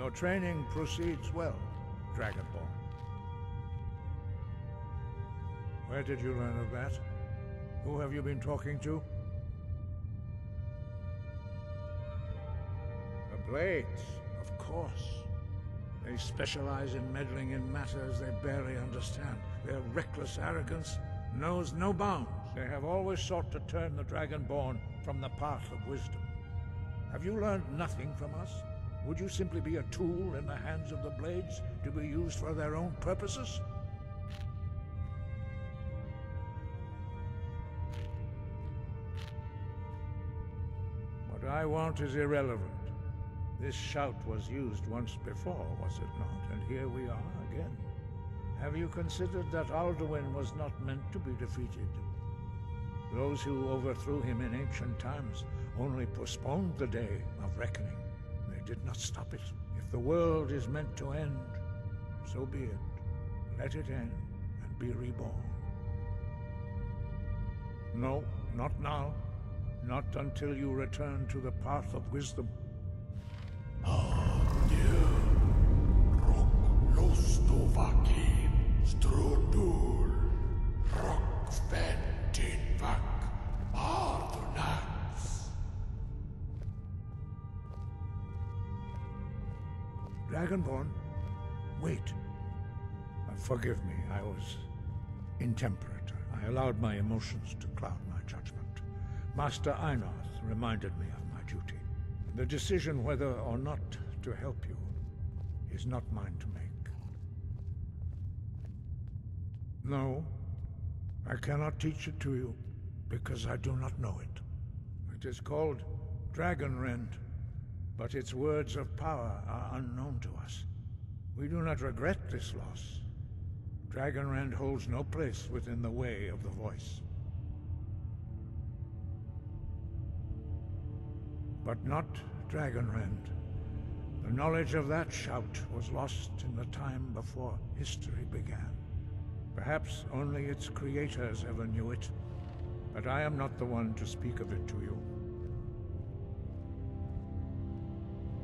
Your training proceeds well, Dragonborn. Where did you learn of that? Who have you been talking to? The Blades, of course. They specialize in meddling in matters they barely understand. Their reckless arrogance knows no bounds. They have always sought to turn the Dragonborn from the path of wisdom. Have you learned nothing from us? Would you simply be a tool in the hands of the Blades to be used for their own purposes? What I want is irrelevant. This shout was used once before, was it not? And here we are again. Have you considered that Alduin was not meant to be defeated? Those who overthrew him in ancient times only postponed the day of reckoning. They did not stop it. If the world is meant to end, so be it. Let it end and be reborn. No, not now. Not until you return to the path of wisdom. Dragonborn, wait. Forgive me, I was intemperate. I allowed my emotions to cloud my judgment. Master Einarth reminded me of my duty. The decision whether or not to help you is not mine to make. No, I cannot teach it to you, because I do not know it. It is called Dragonrend, but its words of power are unknown to us. We do not regret this loss. Dragonrend holds no place within the way of the voice. But not Dragonrend. The knowledge of that shout was lost in the time before history began. Perhaps only its creators ever knew it, but I am not the one to speak of it to you.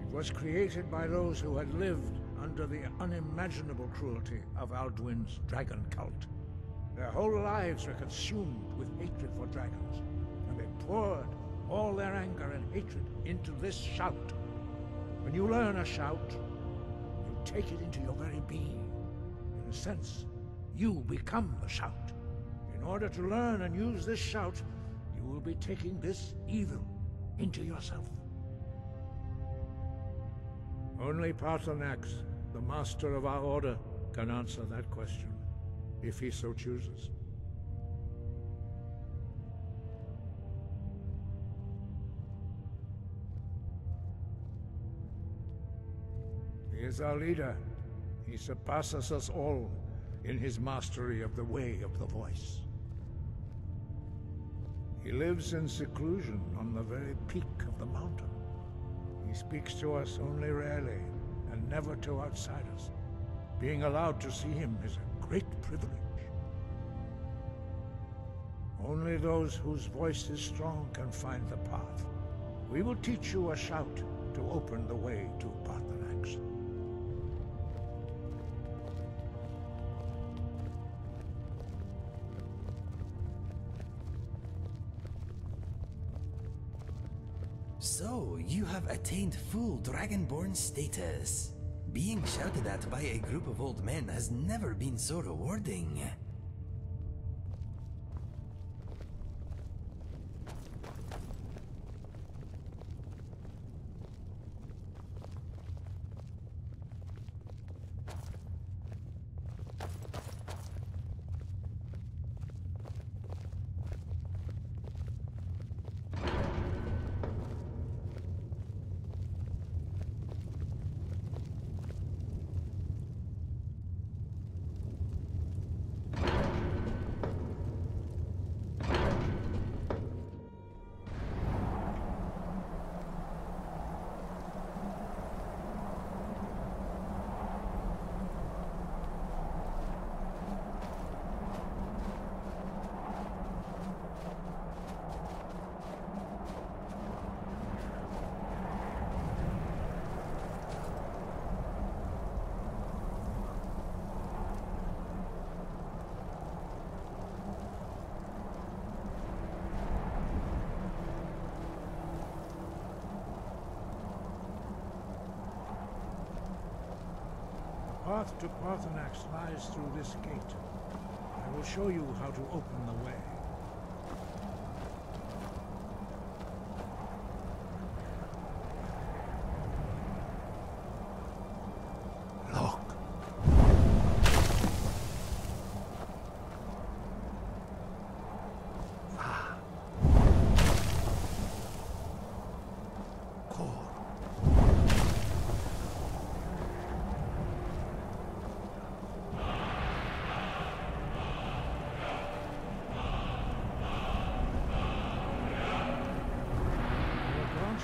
It was created by those who had lived under the unimaginable cruelty of Alduin's dragon cult. Their whole lives were consumed with hatred for dragons, and they poured all their anger and hatred into this shout. When you learn a shout, you take it into your very being. In a sense, you become the shout. In order to learn and use this shout, you will be taking this evil into yourself. Only Paarthurnax, the master of our order, can answer that question, if he so chooses. He is our leader. He surpasses us all in his mastery of the way of the voice. He lives in seclusion on the very peak of the mountain. He speaks to us only rarely, and never to outsiders. Being allowed to see him is a great privilege. Only those whose voice is strong can find the path. We will teach you a shout to open the way to Paarthurnax. So, you have attained full Dragonborn status. Being shouted at by a group of old men has never been so rewarding. path to Parthenax lies through this gate. I will show you how to open the way. Look.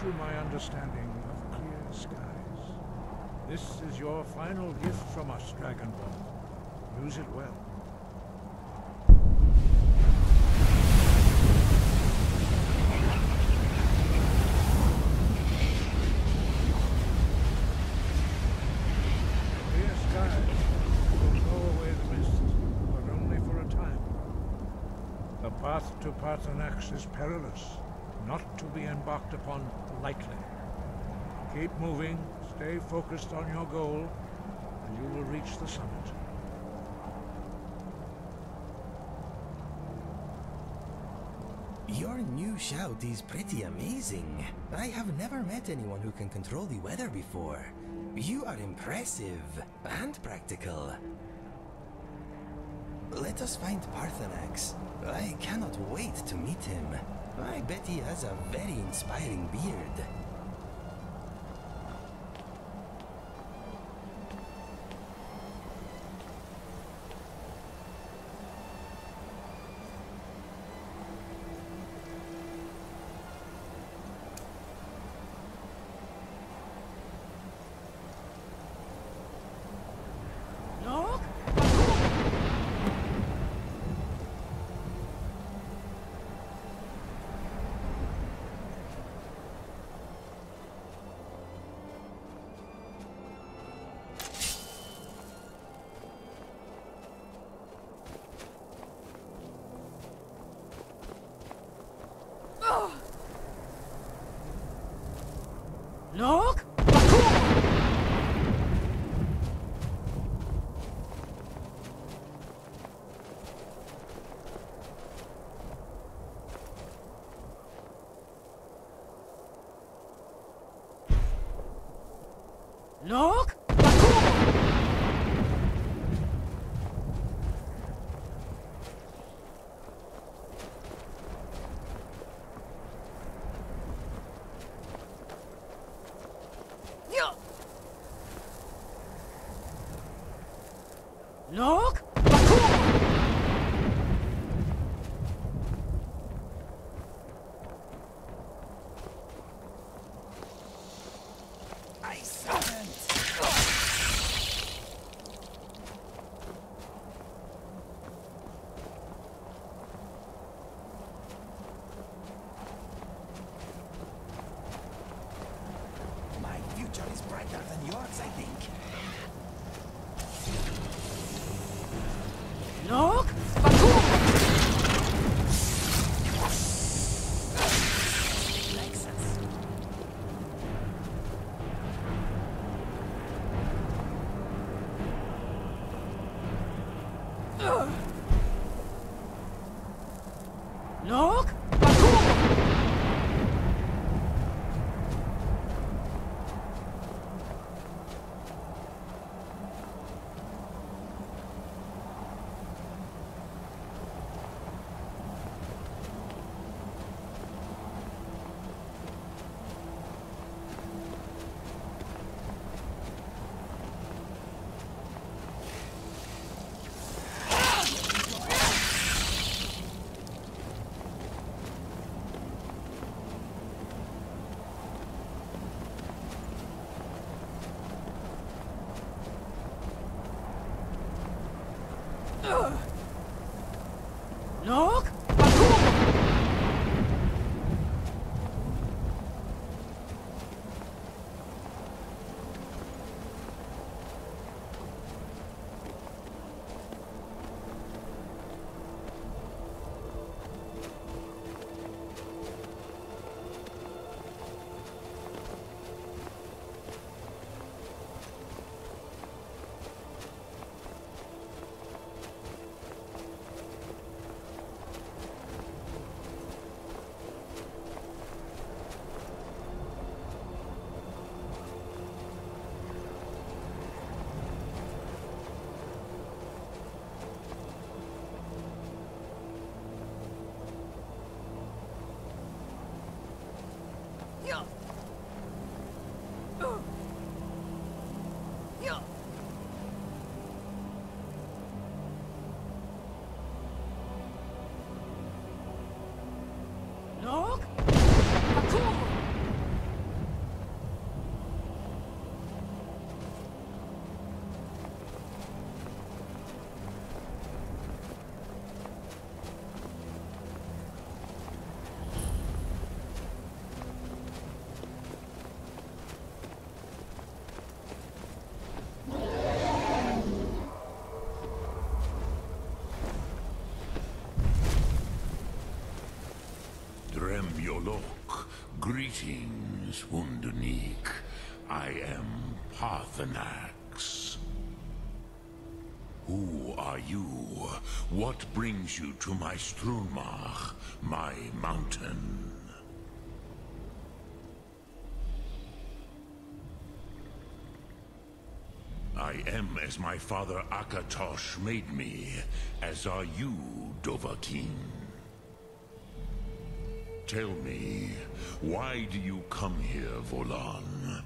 Through my understanding of clear skies. This is your final gift from us, Dragonborn. Use it well. Clear skies will blow away the mist, but only for a time. The path to Parthenax is perilous, not to be embarked upon lightly. Keep moving, stay focused on your goal, and you will reach the summit. Your new shout is pretty amazing. I have never met anyone who can control the weather before. You are impressive and practical. Let us find Parthenax. I cannot wait to meet him. I bet he has a very inspiring beard. Look! Look! Look! I summoned. My future is brighter than yours, I think. Look! Look! Look! Nog? Cool. Greetings, Wunderneek. I am Parthenax. Who are you? What brings you to my Strunmach, my mountain? I am as my father Akatosh made me, as are you, Dovahkiin. Tell me, why do you come here, Volan?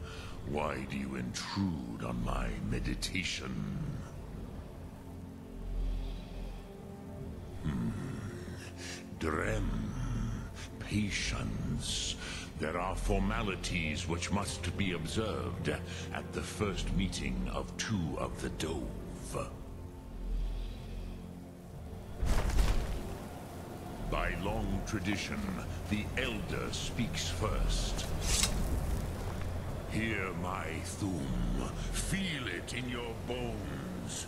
Why do you intrude on my meditation? Drem, patience. There are formalities which must be observed at the first meeting of two of the Dove. By long tradition, the Elder speaks first. Hear my Thum. Feel it in your bones.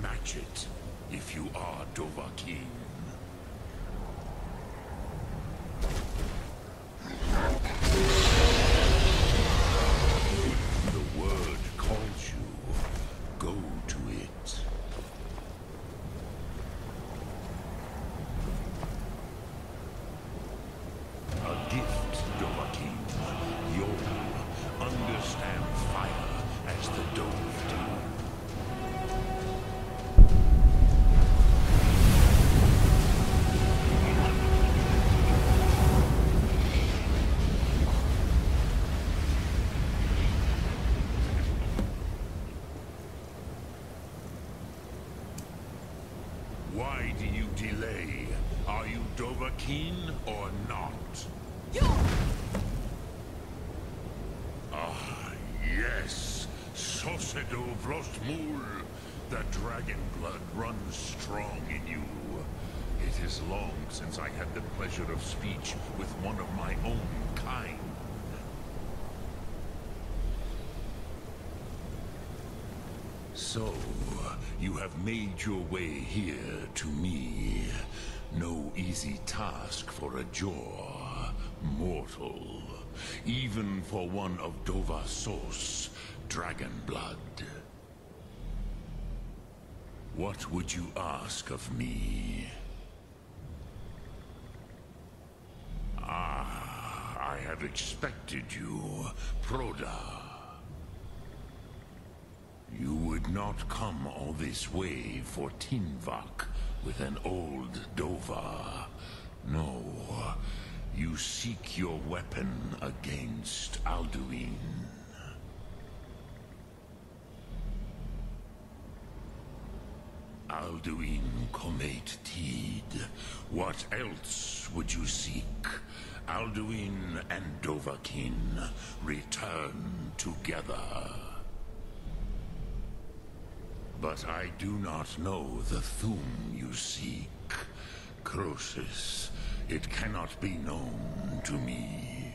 Match it if you are Dovahkiin. The word calls you. Go to it. A gift, Dovahkiin. You'll understand fire as the Dove do. Why do you delay? Are you Dovahkiin or not? Ah, yes. Sosedo Vrostmul. The dragon blood runs strong in you. It is long since I had the pleasure of speech with one of my own kind. So, you have made your way here to me. No easy task for a Jor, mortal. Even for one of Dovahsos, dragon blood. What would you ask of me? Ah, I had expected you, Proda. You would not come all this way for Tinvak with an old Dova. No, you seek your weapon against Alduin. Alduin Comate Teed. What else would you seek? Alduin and Dovahkiin return together. But I do not know the Thum you seek. Croesus, it cannot be known to me.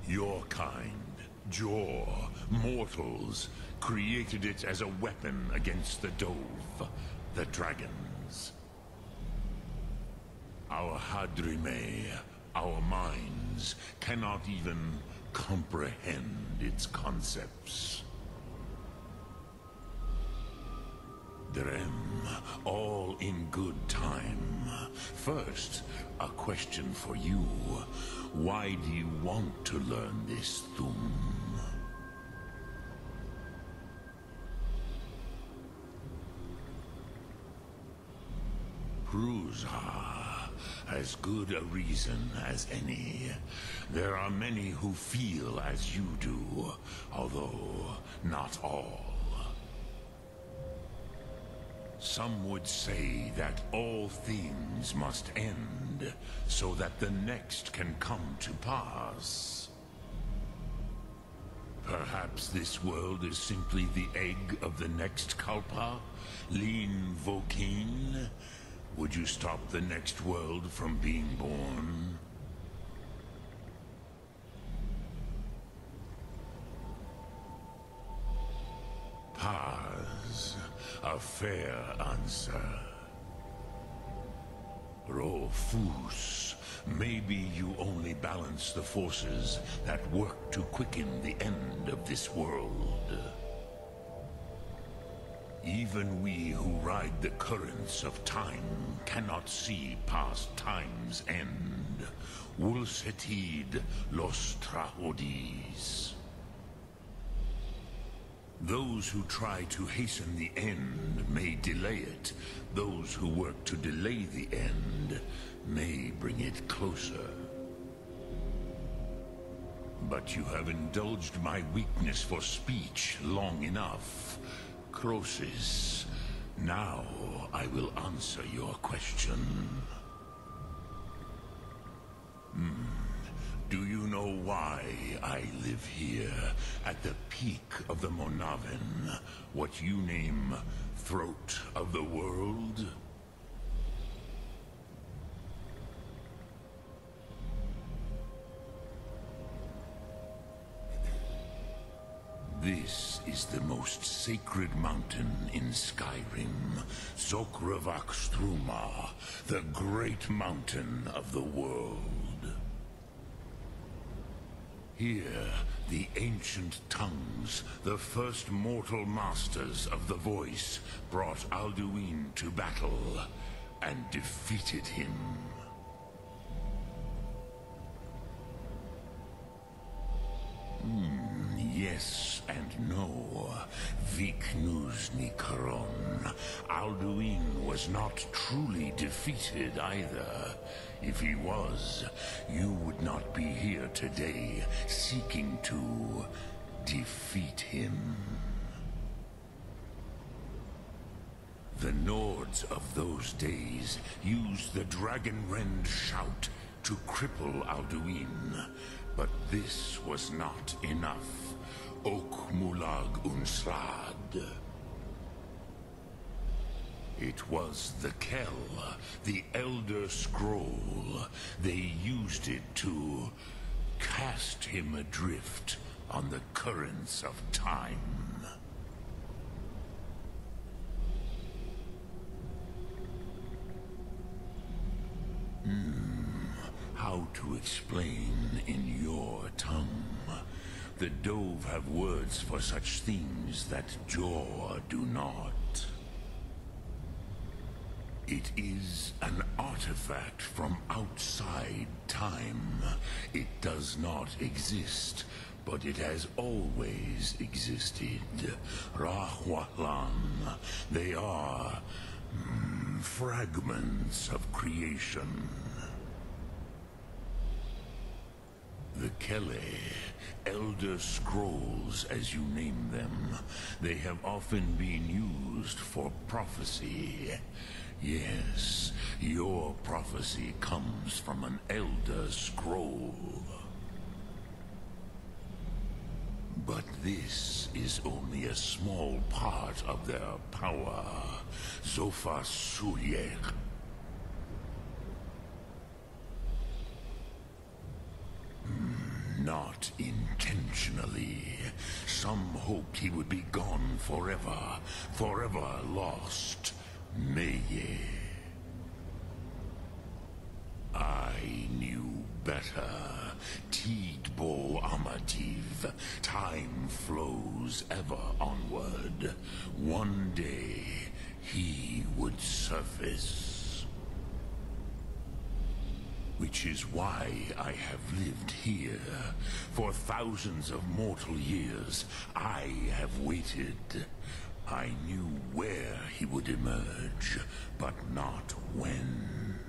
Your kind, Jor, mortals, created it as a weapon against the Dove, the dragons. Our Hadrime, our minds, cannot even comprehend its concepts. Drem, all in good time. First, a question for you. Why do you want to learn this Thum? Prusa, As good a reason as any. There are many who feel as you do, although not all. Some would say that all things must end, so that the next can come to pass. Perhaps this world is simply the egg of the next Kalpa? Lean Vokeen? Would you stop the next world from being born? Paz. A fair answer. Rofus. Maybe you only balance the forces that work to quicken the end of this world. Even we who ride the currents of time cannot see past time's end. Wulsetid los trahodis. Those who try to hasten the end may delay it. Those who work to delay the end may bring it closer. But you have indulged my weakness for speech long enough. Croesus, now I will answer your question. Do you know why I live here, at the peak of the Monaven, what you name throat of the world? This is the most sacred mountain in Skyrim, Zokravak Struma, the great mountain of the world. Here, the ancient tongues, the first mortal masters of the voice, brought Alduin to battle and defeated him. Yes and no. Viknuzny Karon. Alduin was not truly defeated either. If he was, you would not be here today seeking to defeat him. The Nords of those days used the Dragonrend shout to cripple Alduin, but this was not enough. Ok Mulag Unslad. It was the Kell, the Elder Scroll. They used it to cast him adrift on the currents of time. How to explain in your tongue? The Dove have words for such things that Jor do not. It is an artifact from outside time. It does not exist, but it has always existed. Rahwalan. They are fragments of creation. The Kele, Elder Scrolls as you name them, they have often been used for prophecy. Yes, your prophecy comes from an Elder Scroll. But this is only a small part of their power. Zofa Suryek. Not intentionally. Some hoped he would be gone forever, forever lost. Meye. I knew better. Tidbo Amativ. Time flows ever onward. One day, he would surface. Which is why I have lived here. For thousands of mortal years, I have waited. I knew where he would emerge, but not when.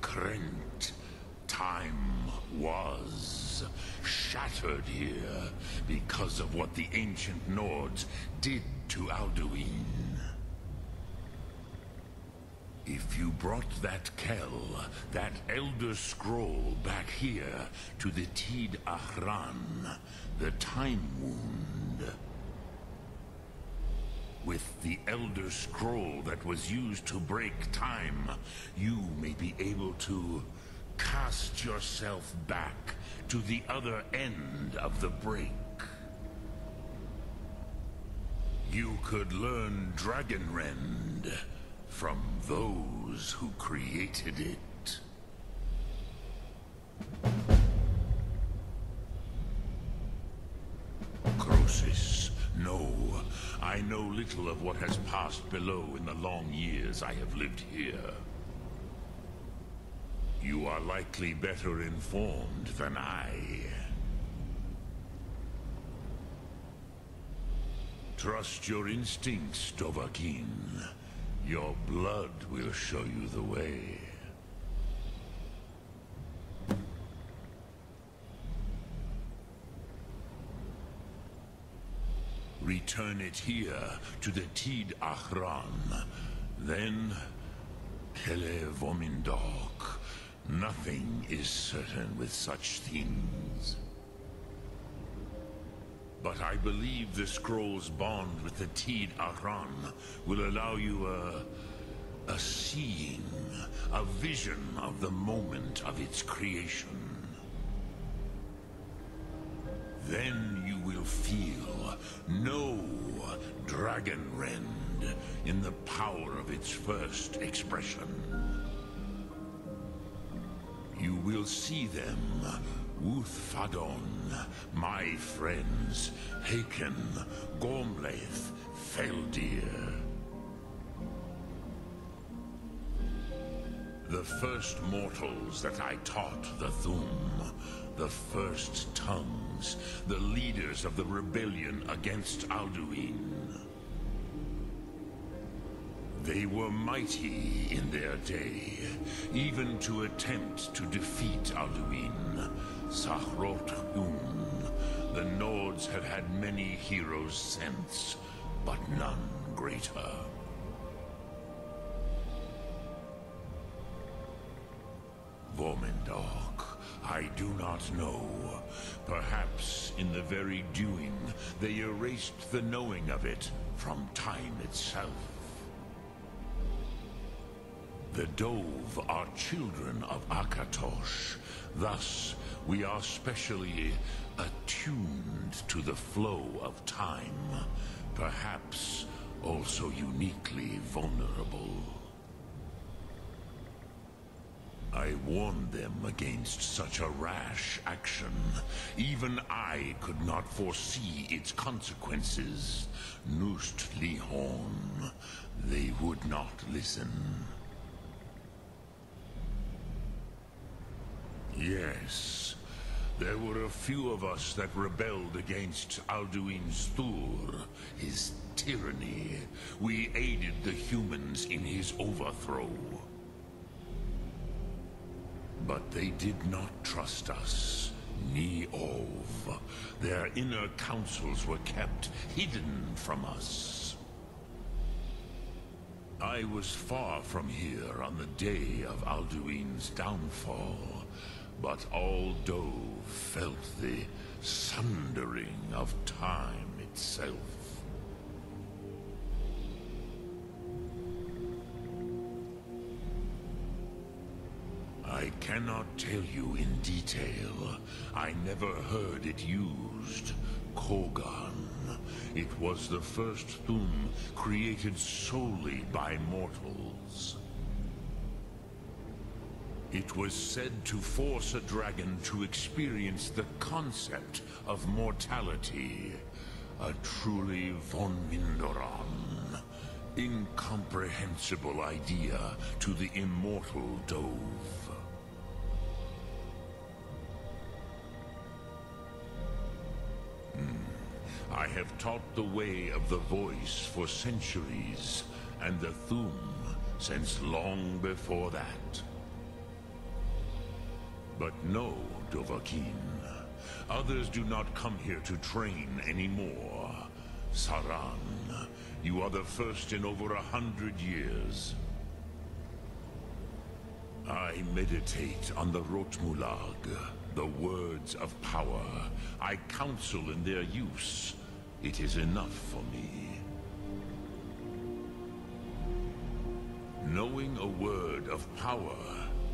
Krent. Time was shattered here because of what the ancient Nords did to Alduin. If you brought that Kell, that Elder Scroll back here to the Tid Ahran, the Time Wound, with the Elder Scroll that was used to break time, you may be able to cast yourself back to the other end of the break. You could learn Dragonrend from those who created it. Croesus, no. I know little of what has passed below in the long years I have lived here. You are likely better informed than I. Trust your instincts, Dovahkiin. Your blood will show you the way. Return it here to the Tid Ahran. Then, Kele Vomindok. Nothing is certain with such things. But I believe the scroll's bond with the Tid Ahran will allow you a seeing, a vision of the moment of its creation. Then you will feel, know Dragonrend in the power of its first expression. You will see them, Wuthfadon, my friends, Haken, Gormlaith, Feldir. The first mortals that I taught the Thum, the first tongues, the leaders of the rebellion against Alduin. They were mighty in their day, even to attempt to defeat Alduin. Sahrot Hun. The Nords have had many heroes since, but none greater. Vomindok, I do not know. Perhaps in the very doing, they erased the knowing of it from time itself. The Dove are children of Akatosh. Thus, we are specially attuned to the flow of time. Perhaps also uniquely vulnerable. I warned them against such a rash action. Even I could not foresee its consequences. Nust Lihon, they would not listen. Yes, there were a few of us that rebelled against Alduin Stur, his tyranny. We aided the humans in his overthrow. But they did not trust us, ni Ov. Their inner councils were kept hidden from us. I was far from here on the day of Alduin's downfall. But all Dove felt the sundering of time itself. I cannot tell you in detail. I never heard it used. Kogan. It was the first Thum created solely by mortals. It was said to force a dragon to experience the concept of mortality. A truly von Mindoran. Incomprehensible idea to the immortal Dove. I have taught the way of the voice for centuries, and the Thum since long before that. But no, Dovahkiin. Others do not come here to train anymore. Saran, you are the first in over 100 years. I meditate on the Rotmulag, the words of power. I counsel in their use. It is enough for me. Knowing a word of power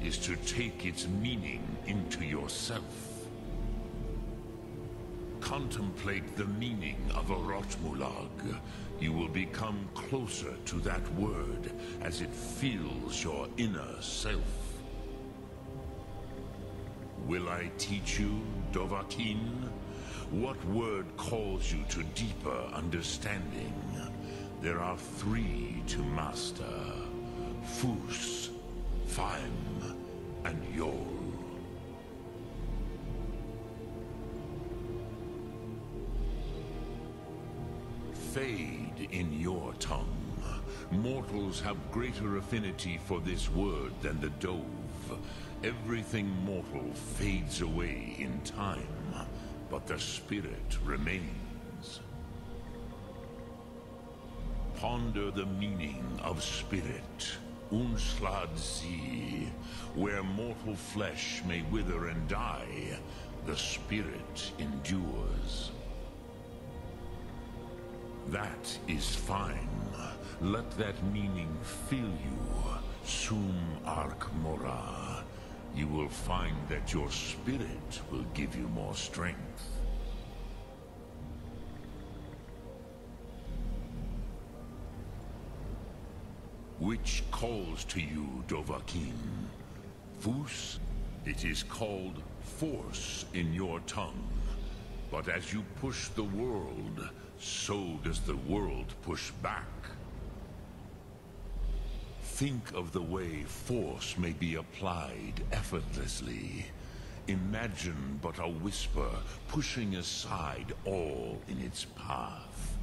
is to take its meaning into yourself. Contemplate the meaning of a Rotmulag. You will become closer to that word as it fills your inner self. Will I teach you, Dovahkiin? What word calls you to deeper understanding? There are 3 to master: Fus, Faim, and Yol. Fade in your tongue. Mortals have greater affinity for this word than the dove. Everything mortal fades away in time, but the spirit remains. Ponder the meaning of spirit. Unslad Zi. Where mortal flesh may wither and die, the spirit endures. That is fine. Let that meaning fill you. Sum Ark Mora. You will find that your spirit will give you more strength. Which calls to you, Dovahkiin? Fus? It is called force in your tongue. But as you push the world, so does the world push back. Think of the way force may be applied effortlessly. Imagine but a whisper pushing aside all in its path.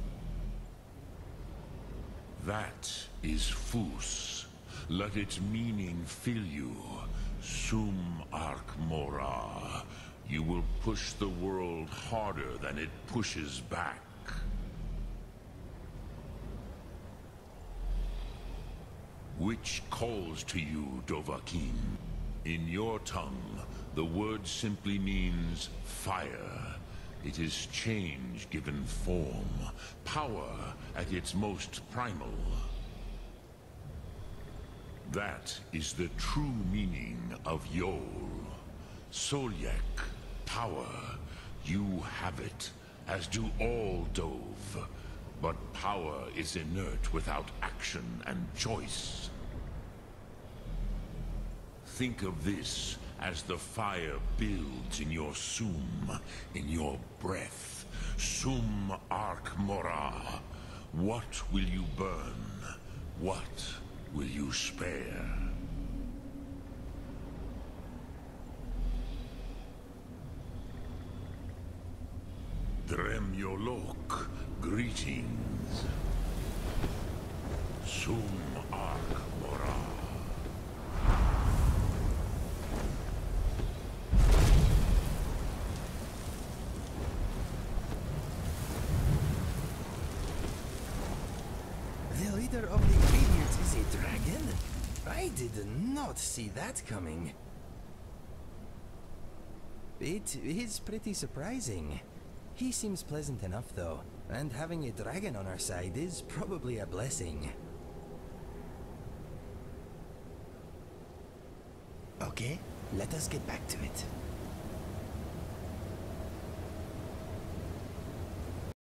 That is Fus. Let its meaning fill you. Sum Ark Mora. You will push the world harder than it pushes back. Which calls to you, Dovahkiin? In your tongue, the word simply means fire. It is change given form, power at its most primal. That is the true meaning of Yol. Solyek, power. You have it, as do all Dove. But power is inert without action and choice. Think of this as the fire builds in your sum, in your breath. Sum Ark Mora. What will you burn? What will you spare? Dremyolok, greetings. Sum Ark Mora. The leader of the Radiant is a dragon? I did not see that coming. It is pretty surprising. He seems pleasant enough though, and having a dragon on our side is probably a blessing. Okay, let us get back to it.